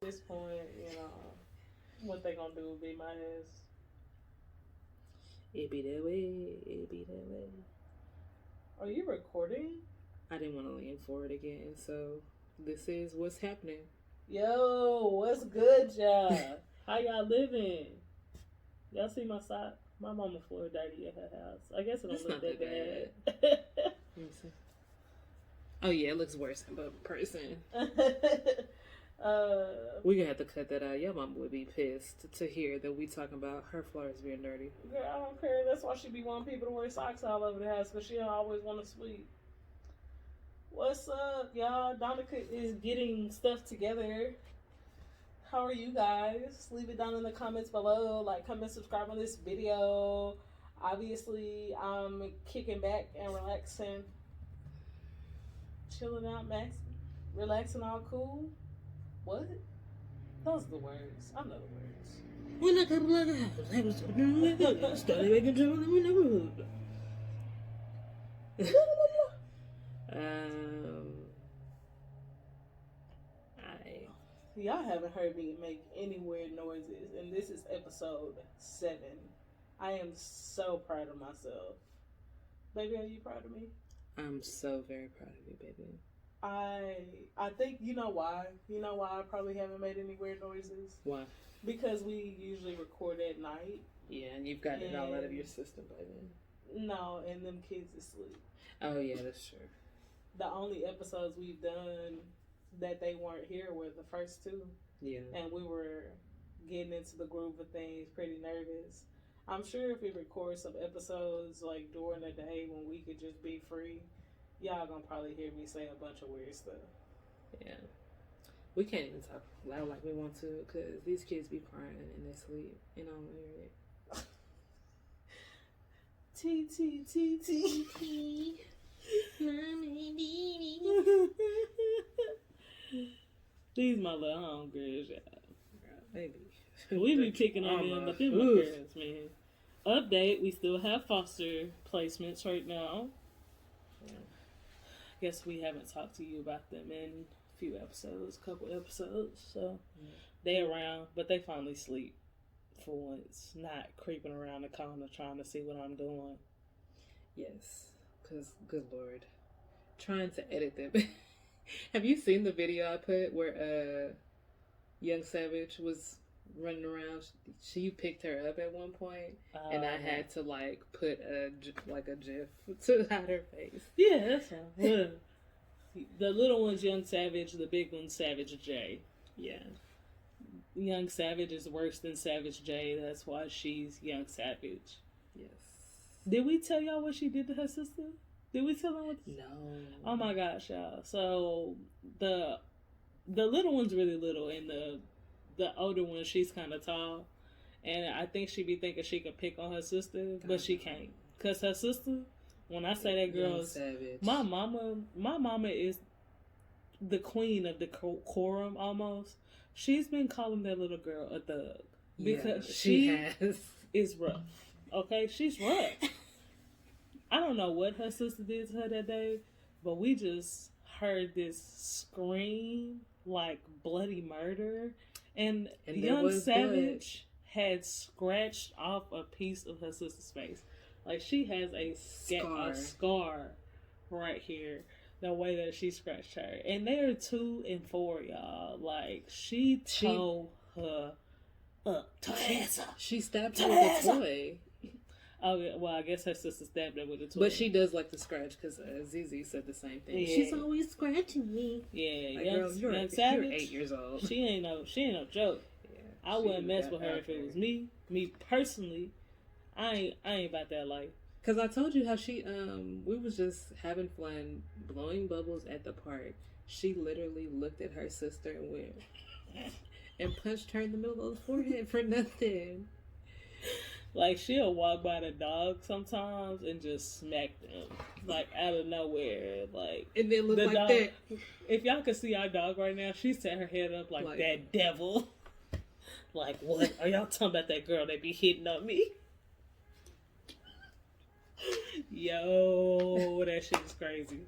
At this point, what they gonna do will be my ass. It be that way. It be that way. Are you recording? I didn't want to lean forward again, so this is what's happening. Yo, what's good, y'all? How y'all living? Y'all see my sock? My mama floor dirty at her house. I guess it don't look that bad. Let me see. Oh yeah, it looks worse in person. We're gonna have to cut that out. Your mom would be pissed to hear that we talking about her floors being dirty. Girl, I don't care. That's why she be wanting people to wear socks all over the house, because she always want to sweep. What's up, y'all? Donica is getting stuff together. How are you guys? Leave it down in the comments below. Like, comment, subscribe on this video. Obviously, I'm kicking back and relaxing. Chilling out, max. Relaxing, all cool. What? Those are the words. I know the words. When I come like I was started making trouble in my neighborhood. Y'all haven't heard me make any weird noises, and this is episode 7. I am so proud of myself. Baby, are you proud of me? I'm so very proud of you, baby. I think you know why. You know why I probably haven't made any weird noises? Why? Because we usually record at night. Yeah, and you've gotten it all out of your system by then. No, and them kids asleep. Oh yeah, that's true. The only episodes we've done that they weren't here were the first 2. Yeah. And we were getting into the groove of things, pretty nervous. I'm sure if we record some episodes like during the day when we could just be free, y'all gonna probably hear me say a bunch of weird stuff. Yeah. We can't even talk loud like we want to because these kids be crying in their sleep. And I don't hear it. T T T T T. These my little homegirls, y'all. Baby. We be picking on them, but them my parents, man. Update, we still have foster placements right now. Yeah. Guess we haven't talked to you about them in a couple episodes. So they around, but they finally sleep for once. Not creeping around the corner trying to see what I'm doing. Yes, because, good Lord. Trying to edit them. Have you seen the video I put where Young Savage was running around? She picked her up at one point, and I had to put a GIF to hide her face. Yeah, that's fine. The little one's Young Savage, the big one's Savage J. Yeah. Young Savage is worse than Savage J. That's why she's Young Savage. Yes. Did we tell y'all what she did to her sister? Did we tell them what? No. Oh my gosh, y'all. So the little one's really little, and the older one, she's kind of tall, and I think she be thinking she could pick on her sister, but she can't, cause her sister. When I say that girl's my mama is the queen of the decorum almost. She's been calling that little girl a thug because she is rough. Okay, she's rough. I don't know what her sister did to her that day, but we just heard this scream like bloody murder, and Young Savage had scratched off a piece of her sister's face. Like, she has a scar right here, the way that she scratched her. And they're 2 and 4, y'all. Like, she tore her up. She stabbed her with a toy. Oh, yeah, well, I guess her sister stabbed her with a toy. But she does like to scratch, because Zizi said the same thing. Yeah. She's always scratching me. Yeah, like, girl, you're Savage, 8 years old. She ain't no joke. Yeah, I wouldn't mess with her if it was me. Me personally, I ain't about that life. Cause I told you how she we was just having fun blowing bubbles at the park. She literally looked at her sister and went and punched her in the middle of the forehead for nothing. Like, she'll walk by the dog sometimes and just smack them, like, out of nowhere. Like, and then look like dog, that. If y'all could see our dog right now, she set her head up like that devil. Like, what? Are y'all talking about that girl that be hitting on me? Yo, that shit is crazy.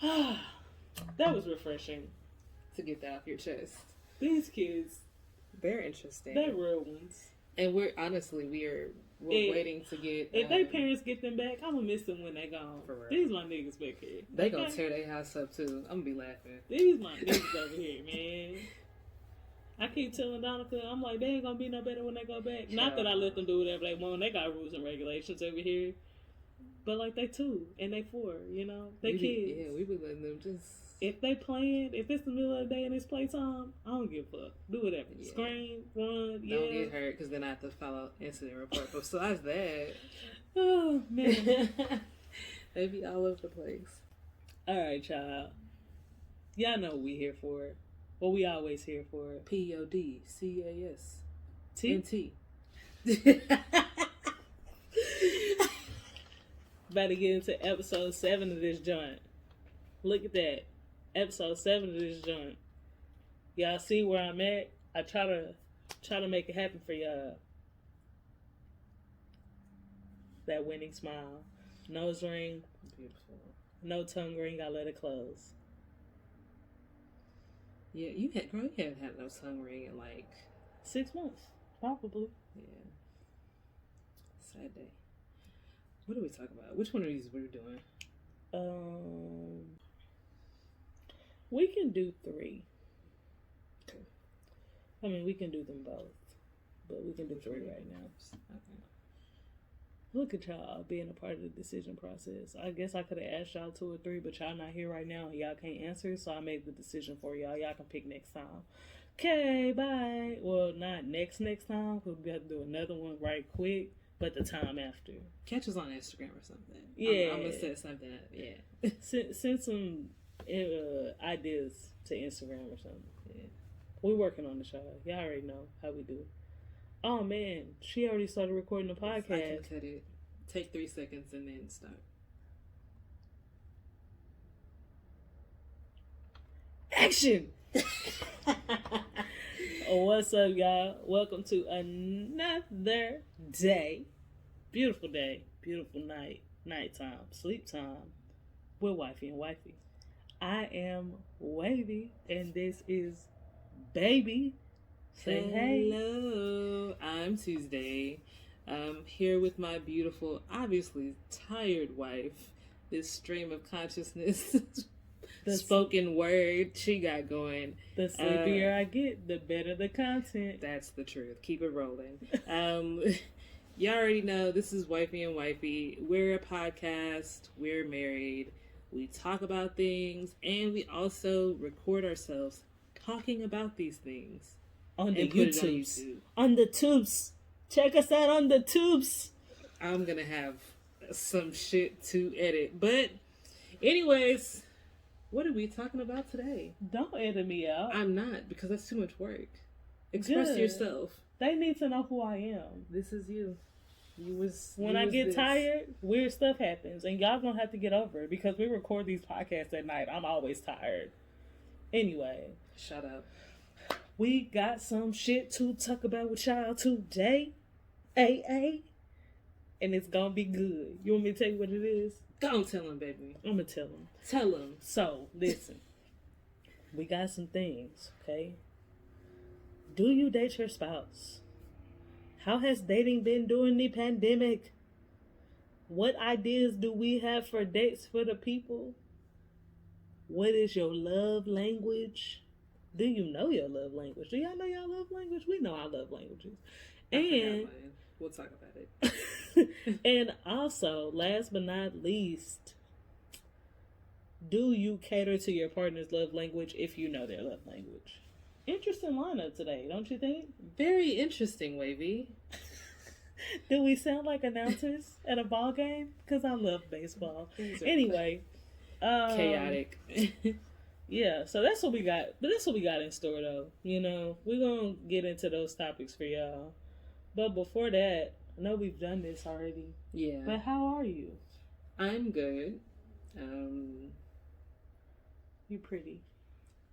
That was refreshing. To get that off your chest. These kids, They're interesting. they're real ones. And we're waiting to get. If their parents get them back, I'm gonna miss them when they gone. For real. These my niggas back here. They gonna tear their house up too. I'm gonna be laughing. These my niggas over here, man. I keep telling Donica, I'm like, they ain't gonna be no better when they go back. Not that I let them do whatever they want. They got rules and regulations over here. But like, they 2 and they 4, you know? They kids. We be letting them just... If they playing, if it's the middle of the day and it's playtime, I don't give a fuck. Do whatever. Yeah. Scream, run, Don't get hurt, because then I have to file incident report. But besides that... Oh, man. They be all over the place. All right, y'all. Y'all know what we here for. What we always here for. PODCAS. T? About to get into episode 7 of this joint. Look at that. Episode 7 of this joint. Y'all see where I'm at? I try to make it happen for y'all. That winning smile. Nose ring. Beautiful. No tongue ring. I let it close. Yeah, you haven't had no tongue ring in like 6 months. Probably. Yeah. Sad day. What are we talking about? Which one of these we're doing? We can do 3. Okay. I mean, we can do them both, but we can do 3 right now. Okay. Look at y'all being a part of the decision process. I guess I could have asked y'all 2 or 3, but y'all not here right now and y'all can't answer, so I made the decision for y'all. Y'all can pick next time. Okay, bye. Well, not next time, because we have to do another one right quick, but the time after. Catch us on Instagram or something. Yeah. I'm going to set something up. Yeah. Send some ideas to Instagram or something. Yeah. We're working on the show. Y'all already know how we do. Oh, man. She already started recording the podcast. I can cut it. Take 3 seconds and then start. Action! What's up, y'all? Welcome to another day. Beautiful day. Beautiful night. Nighttime. Sleep time. With Wifey and Wifey. I am Wavy, and this is Baby. Say hey. Hello. I'm Tuesday. I'm here with my beautiful, obviously tired wife. This stream of consciousness. The spoken word she got going. The sleepier I get, the better the content. That's the truth. Keep it rolling. Y'all already know this is Wifey and Wifey. We're a podcast. We're married. We talk about things, and we also record ourselves talking about these things on the YouTubes. On the tubes. Check us out on the tubes. I'm gonna have some shit to edit, but anyways. What are we talking about today? Don't edit me out. I'm not, because that's too much work. Express yourself. They need to know who I am. This is you. When I get tired, weird stuff happens. And y'all gonna have to get over it, because we record these podcasts at night. I'm always tired. Anyway. Shut up. We got some shit to talk about with y'all today. AA. And it's gonna be good. You want me to tell you what it is? Go tell him, baby. I'm gonna tell him. Tell him. So, listen. We got some things, okay? Do you date your spouse? How has dating been during the pandemic? What ideas do we have for dates for the people? What is your love language? Do you know your love language? Do y'all know your love language? We know our love languages. And we'll talk about it. And also, last but not least, do you cater to your partner's love language if you know their love language? Interesting lineup today, don't you think? Very interesting, Wavy. Do we sound like announcers at a ball game? Because I love baseball. Anyway. Chaotic. Yeah, so that's what we got. But that's what we got in store, though. You know, we're going to get into those topics for y'all. But before that, I know we've done this already. Yeah. But how are you? I'm good. You're pretty.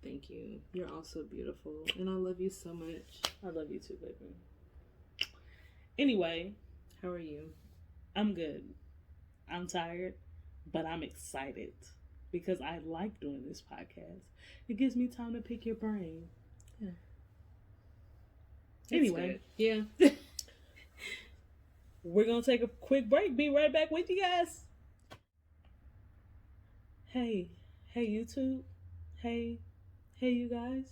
Thank you. You're also beautiful. And I love you so much. I love you too, baby. Anyway. How are you? I'm good. I'm tired, but I'm excited. Because I like doing this podcast. It gives me time to pick your brain. Yeah. Anyway, yeah. We're gonna take a quick break. Be right back with you guys. Hey YouTube. Hey you guys.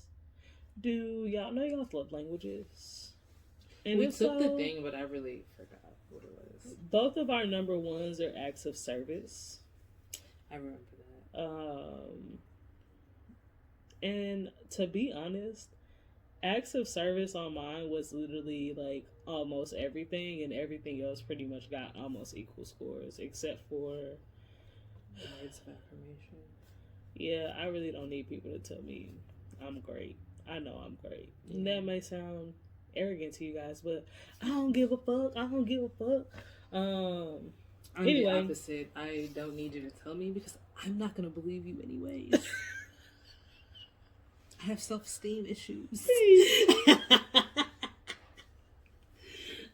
Do y'all know y'all's love languages? And We if took the so, thing, but I really forgot what it was. both of our number ones are acts of service. I remember that. And to be honest, acts of service on mine was literally like almost everything, and everything else pretty much got almost equal scores, except for Words of affirmation. yeah, I really don't need people to tell me I'm great. I know I'm great. Yeah. And that may sound arrogant to you guys, but I don't give a fuck. I don't give a fuck. I'm Anyway. the opposite. I don't need you to tell me because I'm not gonna believe you anyways. I have self-esteem issues.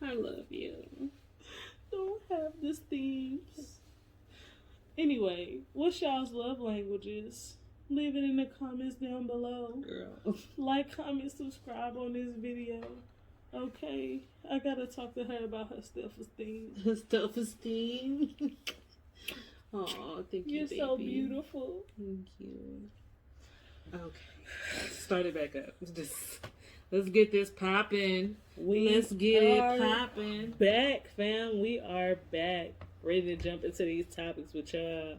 I love you. Don't have this themes. Anyway, what's y'all's love languages? Leave it in the comments down below. Girl. Like, comment, subscribe on this video. Okay, I gotta talk to her about her self-esteem. Her self-esteem. Oh, thank you, You're baby. so beautiful. Thank you. Okay, start it back up. Let's get this popping. Let's get it popping. Back, fam. We are back. Ready to jump into these topics with y'all.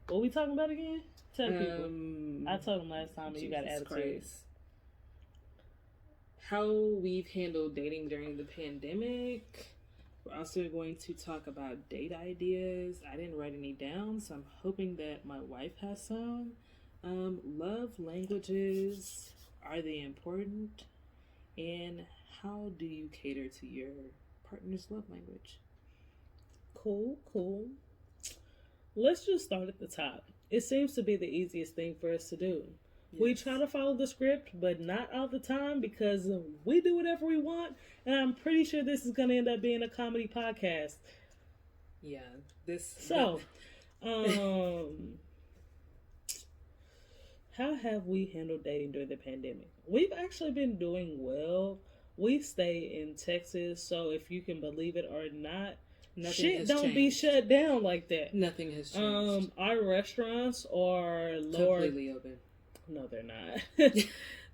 What we talking about again? Tell people. I told them last time, and you got attitude. Christ. How we've handled dating during the pandemic. We're also going to talk about date ideas. I didn't write any down, so I'm hoping that my wife has some. Love languages. Are they important? And how do you cater to your partner's love language? Cool. Let's just start at the top. It seems to be the easiest thing for us to do. Yes. We try to follow the script, but not all the time because we do whatever we want, and I'm pretty sure this is going to end up being a comedy podcast. Yeah. So, how have we handled dating during the pandemic? We've actually been doing well. We stay in Texas, so if you can believe it or not, shit don't changed. Be shut down like that. Nothing has changed. Our restaurants are lower. Completely open. No, they're not.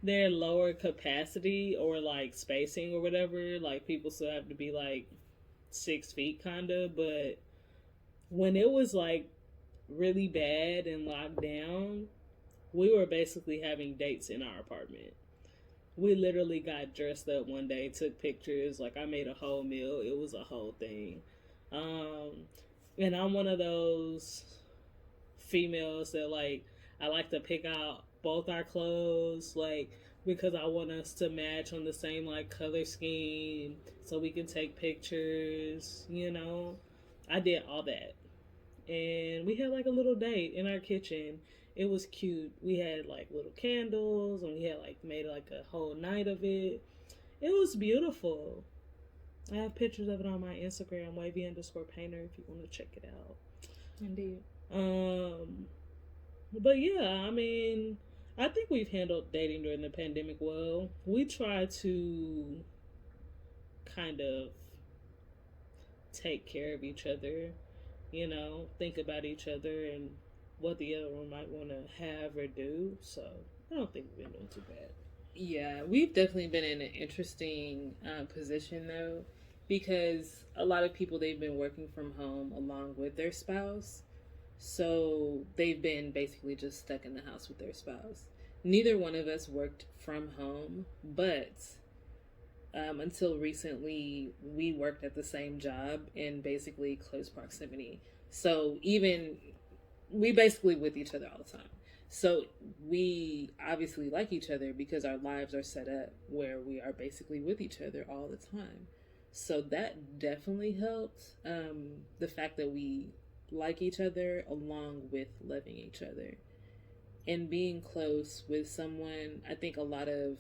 They're lower capacity or like spacing or whatever. Like people still have to be like 6 feet kind of. But when it was like really bad and locked down, we were basically having dates in our apartment. We literally got dressed up one day, took pictures. Like I made a whole meal. It was a whole thing. And I'm one of those females that like, I like to pick out both our clothes, like, because I want us to match on the same like color scheme so we can take pictures, you know. I did all that. And we had like a little date in our kitchen. It was cute. We had like little candles and we had like made like a whole night of it. It was beautiful. I have pictures of it on my Instagram, Wavy_painter, if you want to check it out. Indeed. But yeah, I mean, I think we've handled dating during the pandemic well. We try to kind of take care of each other, you know, think about each other and what the other one might want to have or do. So I don't think we've been doing too bad. Yeah, we've definitely been in an interesting position though, because a lot of people, they've been working from home along with their spouse. So they've been basically just stuck in the house with their spouse. Neither one of us worked from home, but until recently, we worked at the same job in basically close proximity. So we basically with each other all the time. So we obviously like each other because our lives are set up where we are basically with each other all the time. So that definitely helped. The fact that we like each other along with loving each other and being close with someone. I think a lot of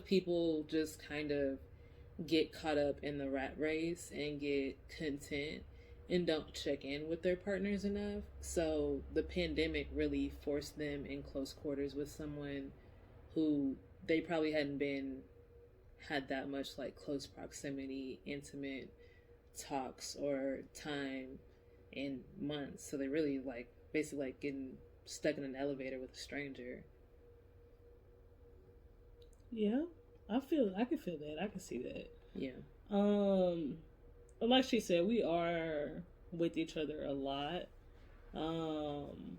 people just kind of get caught up in the rat race and get content and don't check in with their partners enough. So the pandemic really forced them in close quarters with someone who they probably hadn't been had that much like close proximity, intimate talks or time in months. So they really like basically like getting stuck in an elevator with a stranger. Yeah, I can feel that. I can see that. Yeah. Like she said, we are with each other a lot. Um,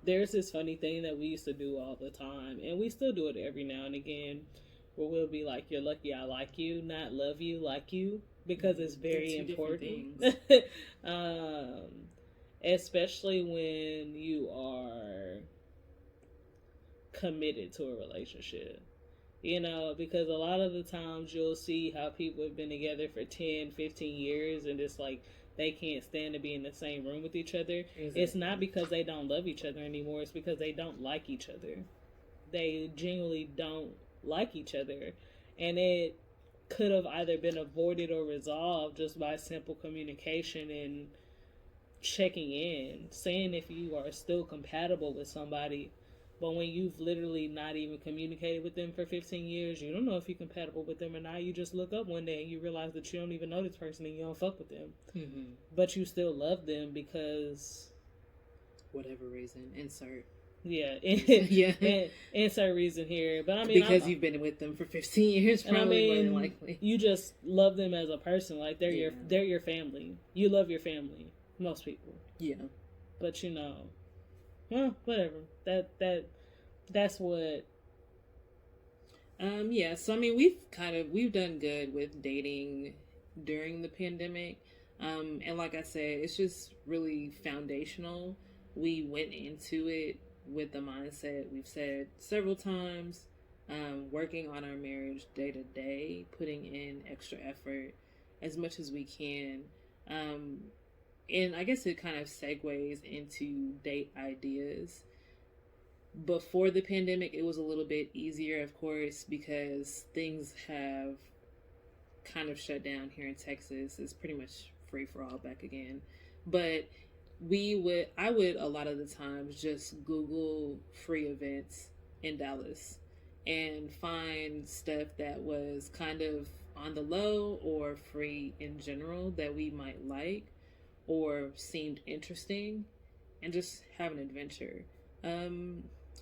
there's this funny thing that we used to do all the time, and we still do it every now and again, where we'll be like, "You're lucky I like you, not love you, like you," because it's very important. Especially when you are committed to a relationship. You know, because a lot of the times you'll see how people have been together for 10, 15 years and it's like they can't stand to be in the same room with each other. Exactly. It's not because they don't love each other anymore. It's because they don't like each other. They genuinely don't like each other. And it could have either been avoided or resolved just by simple communication and checking in, saying if you are still compatible with somebody. But when you've literally not even communicated with them for 15 years, you don't know if you're compatible with them or not. You just look up one day and you realize that you don't even know this person and you don't fuck with them. Mm-hmm. But you still love them because... whatever reason. Insert. Yeah. Insert reason here. But I mean... because you've been with them for 15 years, probably more than likely. You just love them as a person. Like, they're your family. You love your family. Most people. Yeah. But you know... well, whatever. That's what. Yeah. So I mean, we've done good with dating during the pandemic, and like I said, it's just really foundational. We went into it with the mindset we've said several times, working on our marriage day to day, putting in extra effort as much as we can. And I guess it kind of segues into date ideas. Before the pandemic, it was a little bit easier, of course, because things have kind of shut down here in Texas. It's pretty much free for all back again. But I would a lot of the times just Google free events in Dallas and find stuff that was kind of on the low or free in general that we might like or seemed interesting, and just have an adventure.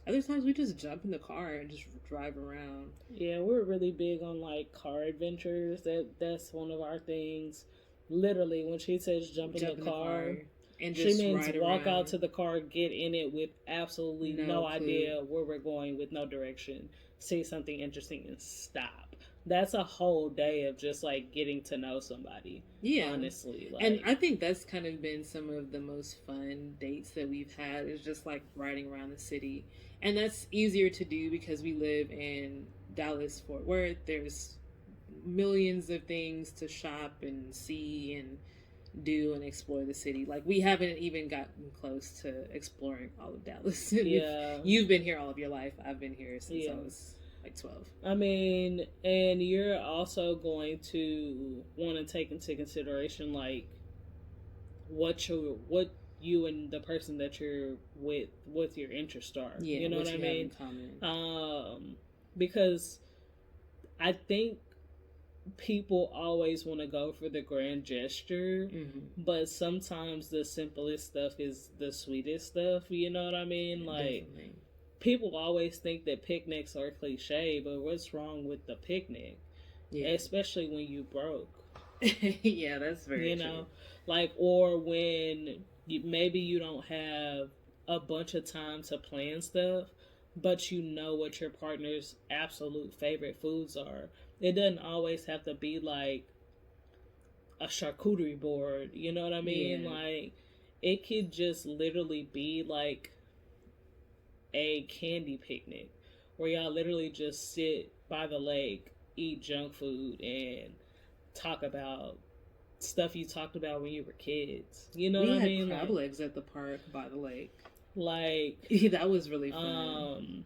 Other times we just jump in the car and just drive around. Yeah, we're really big on like car adventures. That's one of our things. Literally, when she says jump in the car and just she means walk out to the car, get in it with absolutely no idea where we're going, with no direction, see something interesting and stop. That's a whole day of just like getting to know somebody. Yeah, honestly, and I think that's kind of been some of the most fun dates that we've had, is just like riding around the city. And that's easier to do because we live in Dallas, Fort Worth. There's millions of things to shop and see and do and explore the city. Like, we haven't even gotten close to exploring all of Dallas. Yeah, you've been here all of your life. I've been here since I was like 12. I mean, and you're also going to want to take into consideration like what you and the person that you're with your interests are. Yeah, you know what I mean? Because I think people always want to go for the grand gesture, but sometimes the simplest stuff is the sweetest stuff. You know what I mean? Like, definitely. People always think that picnics are cliche, but what's wrong with the picnic? Yeah. Especially when you broke. Yeah, that's very true. You know, like, or when maybe you don't have a bunch of time to plan stuff, but you know what your partner's absolute favorite foods are. It doesn't always have to be like a charcuterie board. You know what I mean? Yeah. Like, it could just literally be like a candy picnic where y'all literally just sit by the lake, eat junk food, and talk about stuff you talked about when you were kids. You know what I mean? We had crab legs at the park by the lake. Like, that was really fun.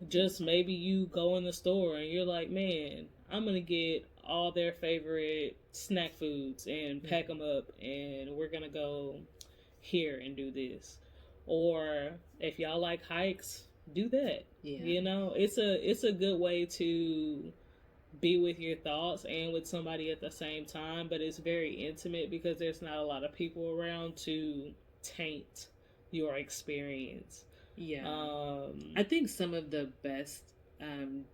Just maybe you go in the store and you're like, man, I'm gonna get all their favorite snack foods and pack them up, and we're gonna go here and do this. Or if y'all like hikes, do that. Yeah. You know, it's a good way to be with your thoughts and with somebody at the same time, but it's very intimate because there's not a lot of people around to taint your experience. Yeah. I think some of the best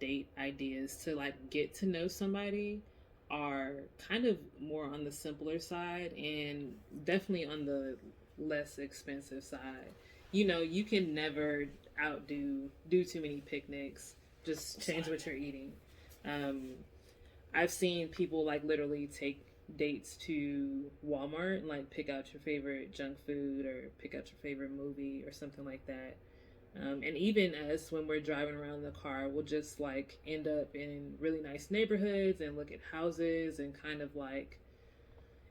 date ideas to like get to know somebody are kind of more on the simpler side and definitely on the less expensive side. You know, you can never do too many picnics. Just change what you're eating. I've seen people like literally take dates to Walmart and like pick out your favorite junk food or pick out your favorite movie or something like that. And even us, when we're driving around in the car, we'll just like end up in really nice neighborhoods and look at houses and kind of like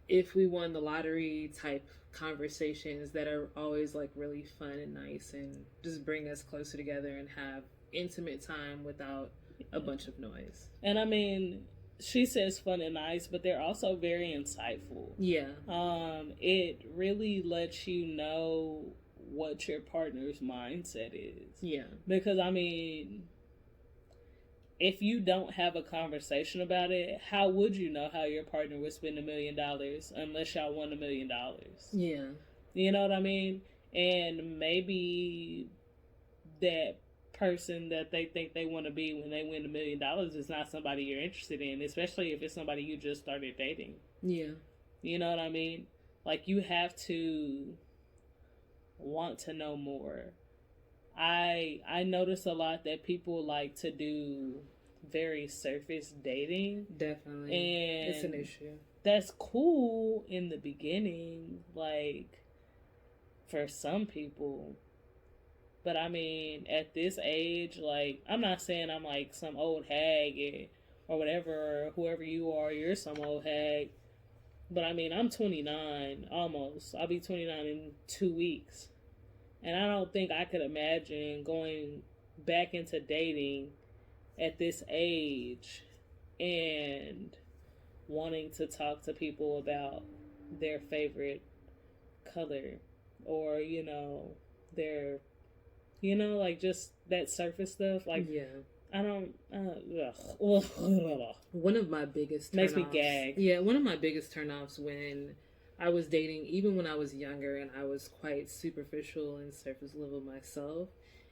if we won the lottery type conversations that are always like really fun and nice and just bring us closer together and have intimate time without a bunch of noise. And I mean, she says fun and nice, but they're also very insightful. Yeah. It really lets you know what your partner's mindset is. Yeah. Because I mean, if you don't have a conversation about it, how would you know how your partner would spend $1 million unless y'all won $1 million? Yeah. You know what I mean? And maybe that person that they think they want to be when they win $1 million is not somebody you're interested in, especially if it's somebody you just started dating. Yeah. You know what I mean? Like, you have to want to know more. I notice a lot that people like to do very surface dating. Definitely. And it's an issue. That's cool in the beginning, like, for some people. But I mean, at this age, like, I'm not saying I'm like some old hag or whatever, or whoever you are, you're some old hag. But I mean, I'm 29 almost. I'll be 29 in 2 weeks. And I don't think I could imagine going back into dating at this age and wanting to talk to people about their favorite color or, you know, their, you know, like just that surface stuff. Like, yeah. I don't, one of my biggest turn-offs, makes me gag. Yeah, one of my biggest turn-offs when I was dating, even when I was younger and I was quite superficial and surface level myself,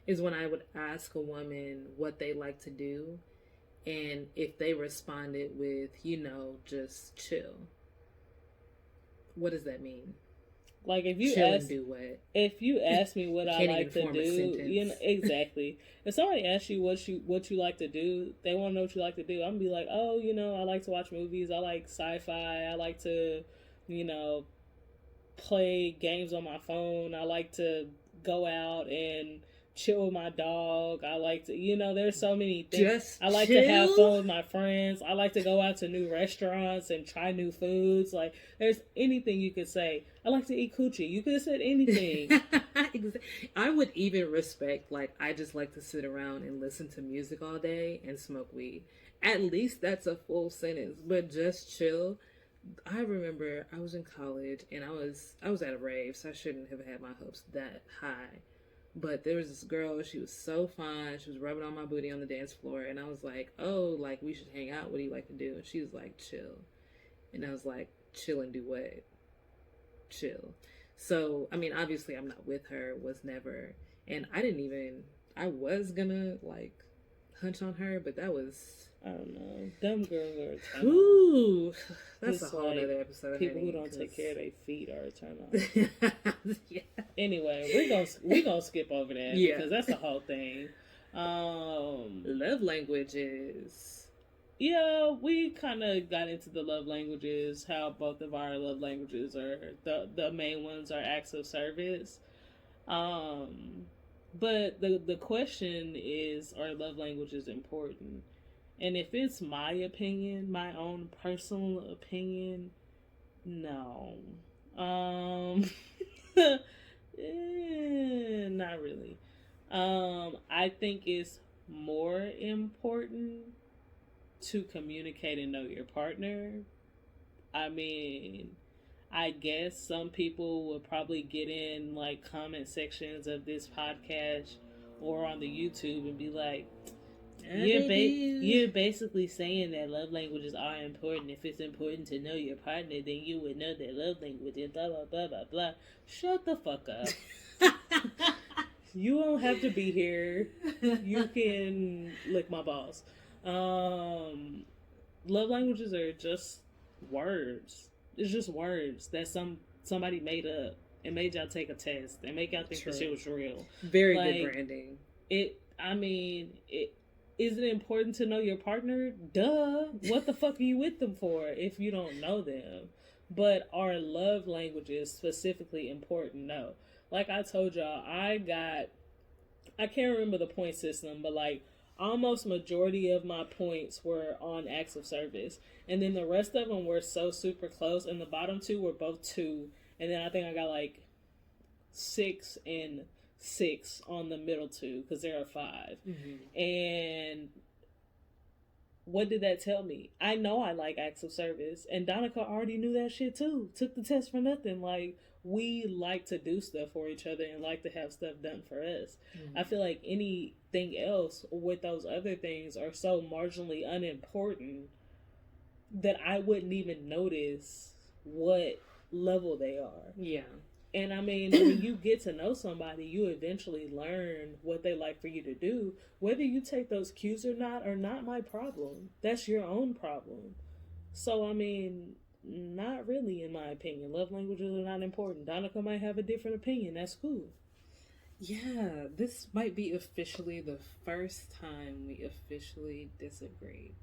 is when I would ask a woman what they like to do, and if they responded with, you know, just chill. What does that mean? Like, if you chill ask, and do what? If you ask me what I like to do, you know, exactly. If somebody asks you what you like to do, they want to know what you like to do. I'm gonna be like, oh, you know, I like to watch movies. I like sci-fi. I like to, you know, play games on my phone. I like to go out and chill with my dog. I like to, you know, there's so many things. I like to have fun with my friends. I like to go out to new restaurants and try new foods. Like, there's anything you could say. I like to eat coochie. You could have said anything. I would even respect, like, I just like to sit around and listen to music all day and smoke weed. At least that's a full sentence. But just chill. I remember I was in college and I was at a rave, so I shouldn't have had my hopes that high. But there was this girl, she was so fine, she was rubbing on my booty on the dance floor, and I was like, oh, like, we should hang out, what do you like to do? And she was like, chill. And I was like, chill and do what? Chill. So, I mean, obviously I'm not with her, was never, and I was gonna, like, hunch on her, but that was, I don't know. Them girls are a turn on. That's a whole like other episode. People who don't take care of their feet are a turn on. Yeah. Anyway, we're gonna skip over that because that's the whole thing. Love languages. Yeah, we kind of got into the love languages. How both of our love languages are the main ones are acts of service. But the question is, are love languages important? And if it's my opinion, my own personal opinion, no. Not really. I think it's more important to communicate and know your partner. I mean, I guess some people will probably get in like comment sections of this podcast or on the YouTube and be like, You're basically saying that love languages are important. If it's important to know your partner, then you would know their love language and blah blah blah blah blah. Shut the fuck up. You don't have to be here. You can lick my balls. Love languages are just words. It's just words that somebody made up and made y'all take a test and make y'all think the shit was real. Very good branding. Is it important to know your partner? Duh. What the fuck are you with them for if you don't know them? But are love languages specifically important? No. Like I told y'all, I can't remember the point system, but like almost majority of my points were on acts of service. And then the rest of them were so super close. And the bottom two were both 2. And then I think I got like 6 and 6 on the middle 2 because there are 5. Mm-hmm. And what did that tell me? I know I like acts of service. And Donica already knew that shit too. Took the test for nothing. Like, we like to do stuff for each other and like to have stuff done for us. Mm-hmm. I feel like anything else with those other things are so marginally unimportant that I wouldn't even notice what level they are. Yeah. And I mean, when you get to know somebody, you eventually learn what they like for you to do. Whether you take those cues or not are not my problem. That's your own problem. So, I mean, not really, in my opinion. Love languages are not important. Donica might have a different opinion. That's cool. Yeah, this might be officially the first time we officially disagree.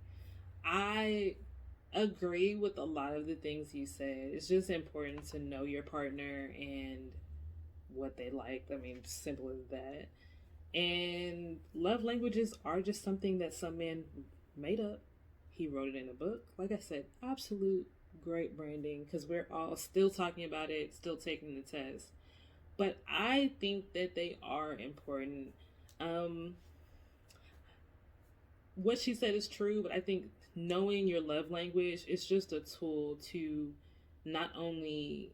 I agree with a lot of the things you said. It's just important to know your partner and what they like. I mean, simple as that. And love languages are just something that some man made up. He wrote it in a book. Like I said, absolute great branding because we're all still talking about it, still taking the test. But I think that they are important. What she said is true, but I think knowing your love language is just a tool to not only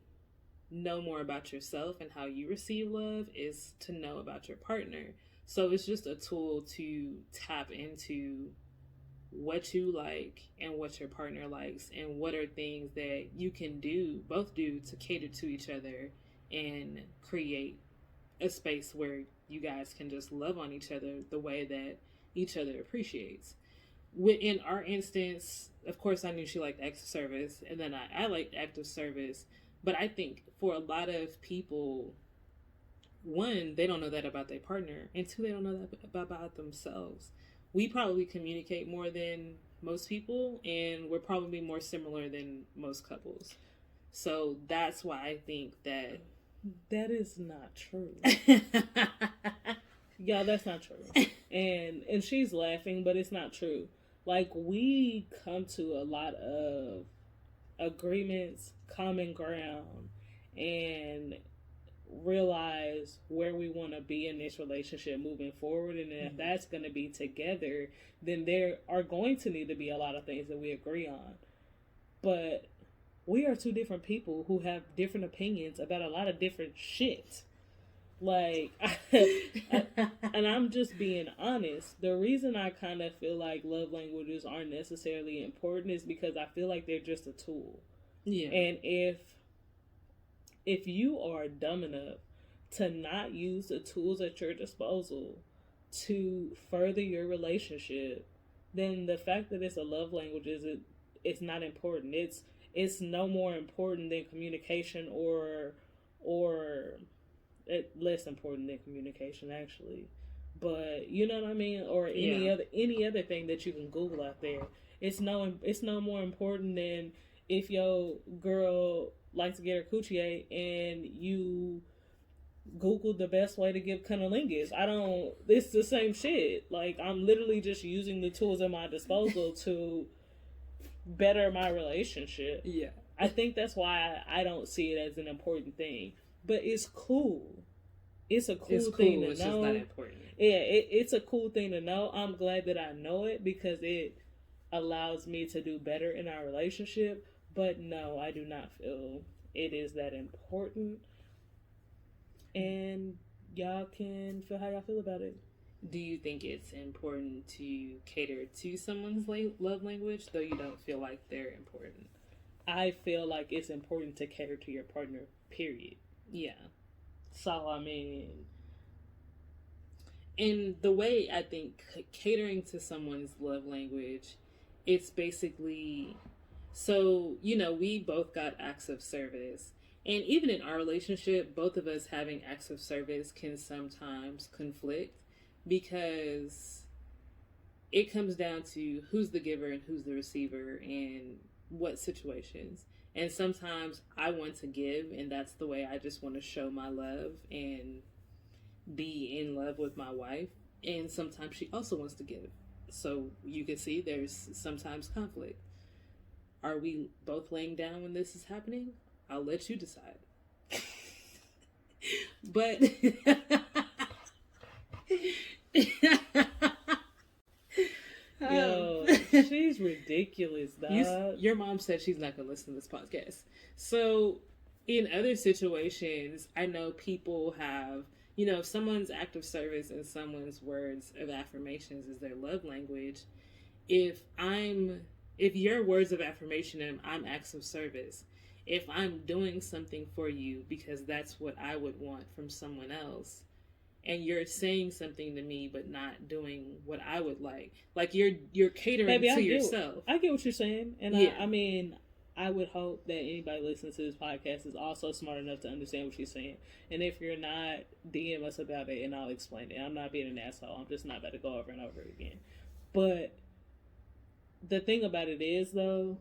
know more about yourself and how you receive love, is to know about your partner. So it's just a tool to tap into what you like and what your partner likes and what are things that you can both do to cater to each other and create a space where you guys can just love on each other the way that each other appreciates. In our instance, of course, I knew she liked active service, and then I liked active service. But I think for a lot of people, 1, they don't know that about their partner, and 2, they don't know that about themselves. We probably communicate more than most people, and we're probably more similar than most couples. So that's why I think that is not true. Yeah, that's not true. And she's laughing, but it's not true. Like, we come to a lot of agreements, common ground, and realize where we want to be in this relationship moving forward. And if that's going to be together, then there are going to need to be a lot of things that we agree on. But we are 2 different people who have different opinions about a lot of different shit. Like, and I'm just being honest. The reason I kind of feel like love languages aren't necessarily important is because I feel like they're just a tool. Yeah. And if you are dumb enough to not use the tools at your disposal to further your relationship, then the fact that it's a love language it's not important. It's no more important than communication or less important than communication, actually. But you know what I mean? Or any other thing that you can Google out there. It's no more important than if your girl likes to get her coochie ate and you Google the best way to give cunnilingus. It's the same shit. Like, I'm literally just using the tools at my disposal to better my relationship. Yeah. I think that's why I don't see it as an important thing. But it's cool. It's a cool thing to know. It's just not important. Yeah, it's a cool thing to know. I'm glad that I know it because it allows me to do better in our relationship. But no, I do not feel it is that important. And y'all can feel how y'all feel about it. Do you think it's important to cater to someone's love language, though you don't feel like they're important? I feel like it's important to cater to your partner, period. Yeah. So, I mean... And the way I think catering to someone's love language, it's basically... So, we both got acts of service. And even in our relationship, both of us having acts of service can sometimes conflict because it comes down to who's the giver and who's the receiver and what situations. And sometimes I want to give, and that's the way I just want to show my love and be in love with my wife. And sometimes she also wants to give. So you can see there's sometimes conflict. Are we both laying down when this is happening? I'll let you decide. But yo, she's ridiculous, dog. Your mom said she's not gonna listen to this podcast. So in other situations, I know people have, if someone's act of service and someone's words of affirmations is their love language, if your words of affirmation and I'm acts of service, if I'm doing something for you because that's what I would want from someone else, and you're saying something to me but not doing what I would like you're catering to yourself. I get what you're saying, and yeah. I mean, I would hope that anybody listening to this podcast is also smart enough to understand what you're saying. And if you're not, DM us about it and I'll explain it. I'm not being an asshole. I'm just not about to go over and over again. But the thing about it is, though,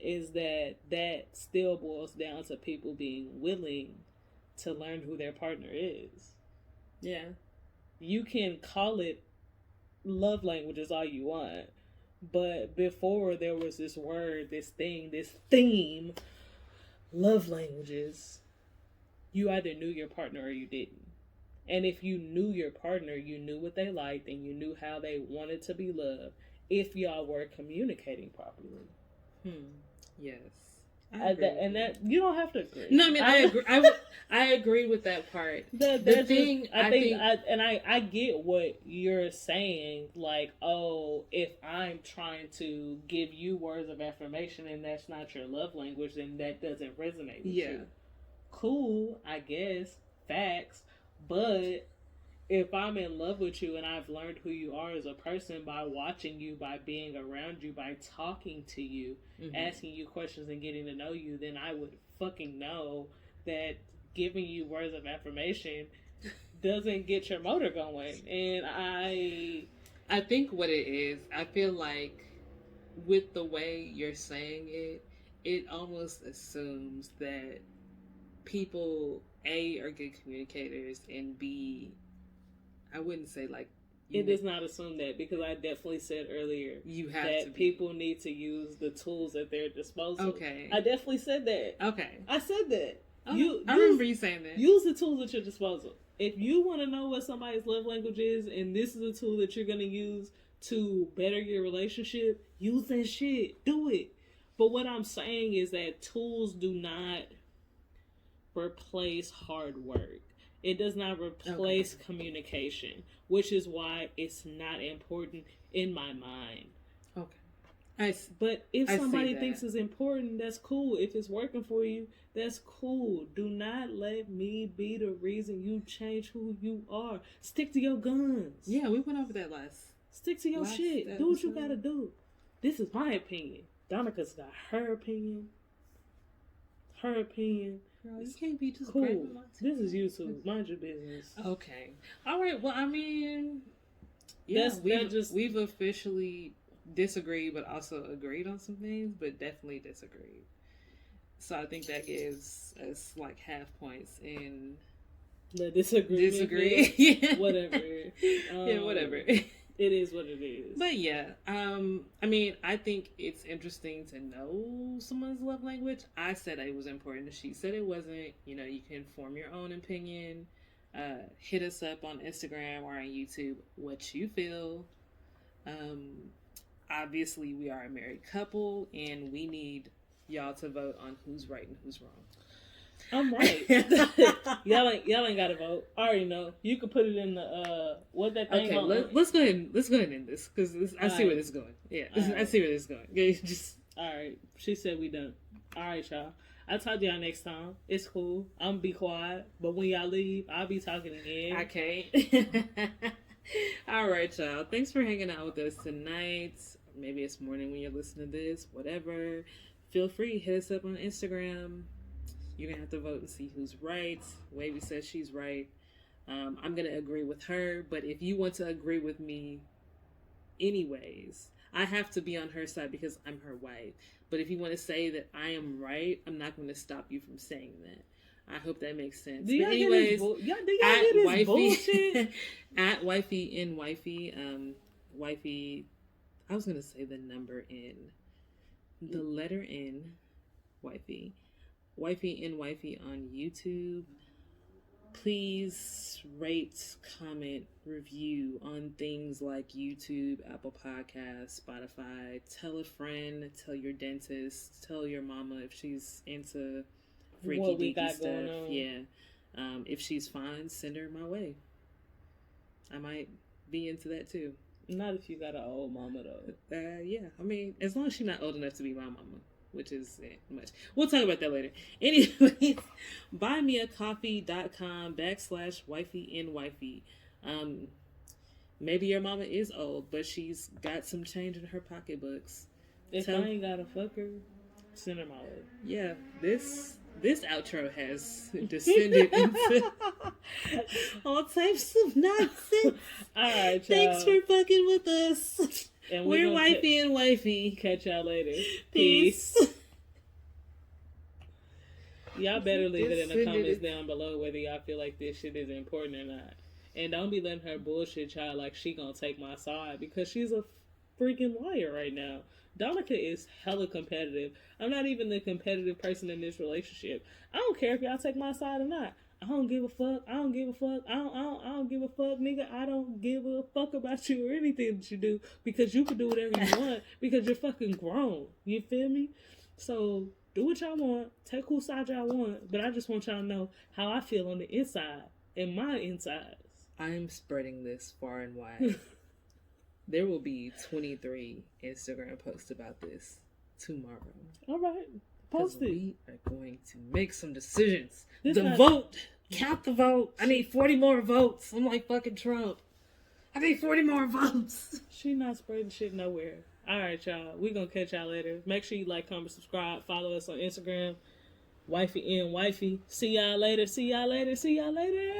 is that still boils down to people being willing to learn who their partner is. Yeah. You can call it love languages all you want, but before there was this word, this theme, love languages, you either knew your partner or you didn't. And if you knew your partner, you knew what they liked and you knew how they wanted to be loved if y'all were communicating properly. Yes. That you don't have to agree. No, I mean I agree. I agree with that part. I get what you're saying. Like, oh, if I'm trying to give you words of affirmation and that's not your love language, then that doesn't resonate with you. Cool, I guess. Facts. But if I'm in love with you and I've learned who you are as a person by watching you, by being around you, by talking to you, asking you questions and getting to know you, then I would fucking know that giving you words of affirmation doesn't get your motor going. And I think what it is, I feel like with the way you're saying it, it almost assumes that people, A, are good communicators, and B, I wouldn't say like... It does not assume that, because I definitely said earlier that people need to use the tools at their disposal. Okay. I definitely said that. Okay. I said that. Okay. I remember you saying that. Use the tools at your disposal. If you want to know what somebody's love language is, and this is a tool that you're going to use to better your relationship, use that shit. Do it. But what I'm saying is that tools do not replace hard work. It does not replace communication, which is why it's not important in my mind. Okay. But if somebody thinks it's important, that's cool. If it's working for you, that's cool. Do not let me be the reason you change who you are. Stick to your guns. Yeah, we went over that last. Stick to your shit. Do what you gotta do. This is my opinion. Donica's got her opinion. Her opinion. Girl, you can't be just cool. This is YouTube. Mind your business. Okay. All right. Well, I mean, yeah, we've officially disagreed, but also agreed on some things, but definitely disagreed. So I think that gives us like half points in the disagreement. Disagree. Yeah. Whatever. Yeah, whatever. It is what it is. But yeah, I mean, I think it's interesting to know someone's love language. I said it was important. She said it wasn't. You know, you can form your own opinion. Hit us up on Instagram or on YouTube what you feel. Obviously, we are a married couple, and we need y'all to vote on who's right and who's wrong. I'm right. y'all ain't gotta vote. I already know. You can put it in the what that thing. Okay, let's go ahead and end this because I see where this is going. Yeah, I see where this is going. Yeah, just all right. She said we done. All right, y'all. I'll talk to y'all next time. It's cool. I'm gonna be quiet, but when y'all leave, I'll be talking again. I can't. All right, y'all. Thanks for hanging out with us tonight. Maybe it's morning when you're listening to this. Whatever. Feel free. Hit us up on Instagram. You're gonna have to vote and see who's right. Wavy says she's right. I'm gonna agree with her, but if you want to agree with me anyways, I have to be on her side because I'm her wife. But if you want to say that I am right, I'm not going to stop you from saying that. I hope that makes sense. Do but anyways, at Wifey, bullshit? At Wifey in Wifey, Wifey, I was going to say the number N, the letter N, Wifey. Wifey in Wifey on YouTube. Please rate, comment, review on things like YouTube, Apple Podcasts, Spotify. Tell a friend, tell your dentist, tell your mama if she's into freaky deaky stuff. Yeah. If she's fine, send her my way. I might be into that too. Not if you got an old mama though. Yeah. I mean, as long as she's not old enough to be my mama. Which is much. We'll talk about that later. Anyways, buymeacoffee.com/wifey. Maybe your mama is old, but she's got some change in her pocketbooks. If I ain't gotta fuck her, send her my way. Yeah, this outro has descended into all types of nonsense. All right, y'all. Thanks for fucking with us. And we're Wifey and Wifey. Catch y'all later. Peace. Y'all better leave it in the comments down below whether y'all feel like this shit is important or not. And don't be letting her bullshit y'all like she gonna take my side because she's a freaking liar right now. Donica is hella competitive. I'm not even the competitive person in this relationship. I don't care if y'all take my side or not. I don't give a fuck. I don't give a fuck. I don't give a fuck, nigga. I don't give a fuck about you or anything that you do because you can do whatever you want because you're fucking grown. You feel me? So do what y'all want. Take whose side y'all want. But I just want y'all to know how I feel on the inside and my insides. I'm spreading this far and wide. There will be 23 Instagram posts about this tomorrow. All right. Post it. We are going to make some decisions. Vote. Count the vote. I need 40 more votes. I'm like fucking Trump. I need 40 more votes. She not spreading shit nowhere. All right, y'all. We gonna catch y'all later. Make sure you like, comment, subscribe. Follow us on Instagram. Wifey in Wifey. See y'all later. See y'all later. See y'all later.